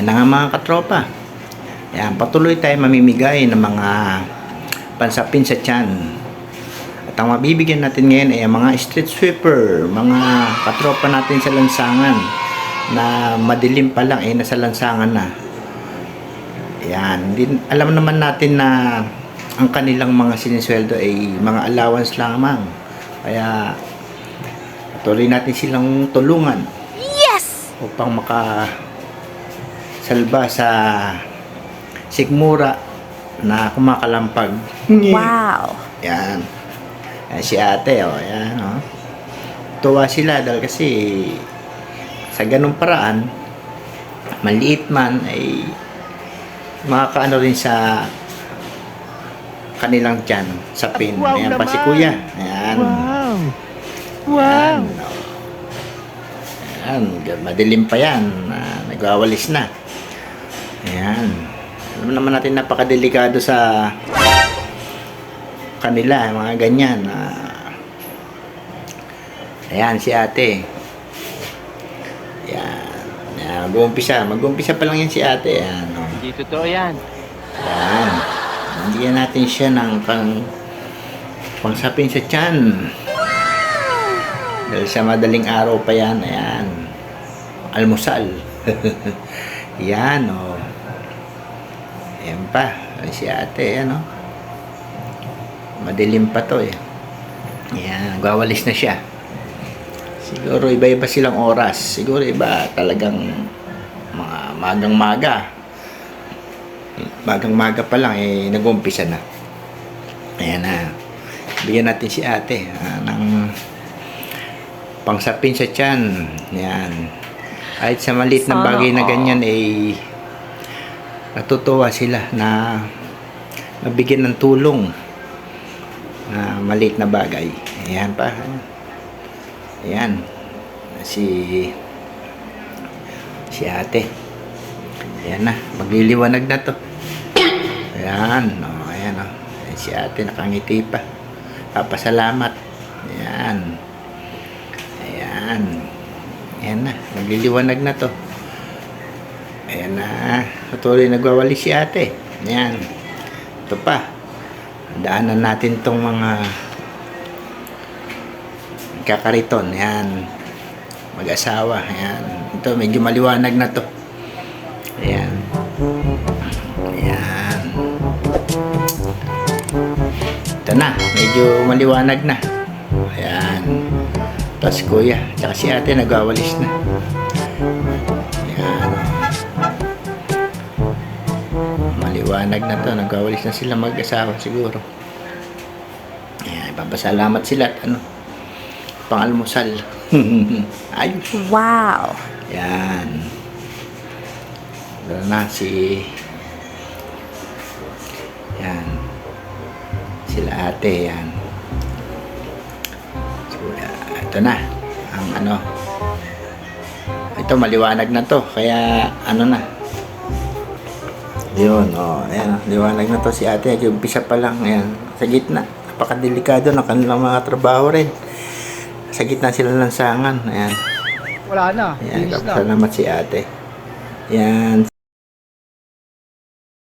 Ayan na nga mga katropa. Ayan, patuloy tayo mamimigay ng mga pansapin sa tiyan. At ang mabibigyan natin ngayon ay mga street sweeper, mga katropa natin sa lansangan na madilim pa lang nasa lansangan na. Ayan, alam naman natin na ang kanilang mga sinisweldo ay mga allowance lamang. Kaya patuloy natin silang tulungan. Yes! Upang salba sa sikmura na kumakalampag. Wow! Yan. Ayan si ate, oh. Yan, oh. Tuwa sila dahil kasi sa ganung paraan, maliit man ay makakaano rin sa kanilang tiyan, sa pin. Wow, Ayan pa si naman. kuya. Ayan. Wow! Wow! Ayan, oh. Ayan, madilim pa yan. Nagwawalis na. Ayan. Alam naman natin napakadelikado sa kanila, mga ganyan. Ayan, si ate. Ayan. Ayan, mag-uumpisa pa lang yan si ate. Ayan, oh. Hindi totoo yan. Ayan. Bigyan natin siya ng pangsapin sa tiyan. Dahil sa madaling araw pa yan. Ayan. Almusal. Yan, oh. Ayan pa. Ayan si ate, ayan, oh. Madilim pa to, eh. Ayan, nagwawalis na siya. Siguro iba-iba silang oras. Siguro iba talagang mga magang-maga. Magang-maga pa lang, eh, nag-umpisa na. Ayan na. Bigyan natin si ate ng pangsapin sa tiyan. Ayan. Kahit sa maliit na bagay na ganyan, eh, natutuwa sila na mabigyan ng tulong na maliit na bagay. Ayan pa. Ayan. Si ate. Ayan na. Magliliwanag na to. Ayan. O, ayan o. Ayan si ate. Nakangiti pa. Papasalamat. Ayan. Ayan. Ayan na. Magliliwanag na to. Ayan na. Patuloy nagwawali si ate. Ayan. Ito pa. Daanan natin tong mga kakariton. Ayan. Mag-asawa. Ayan. Ito, medyo maliwanag na to. Ayan. Ayan. Ito na. Medyo maliwanag na. Ayan. Tapos kuya. Tsaka si ate nagwawalis na. Ayan. Maliwanag na to. Nagwawalis na sila mag-asawa siguro. Ayan. Ipapasalamat sila at pang-almusal. Ayos. Wow! Yan. Ito na si yan. Sila ate. Yan. So, ito na. Ang ito maliwanag na to. Kaya na. Yun. Oh, ayan. Liwanag na to si ate. Yung umpisa pa lang. Ayan. Sa gitna. Napakadelikado ng kanilang mga trabaho rin. Sa gitna sila ng lansangan. Ayan. Wala na. Ayan, Finish na. salamat si ate. Ayan.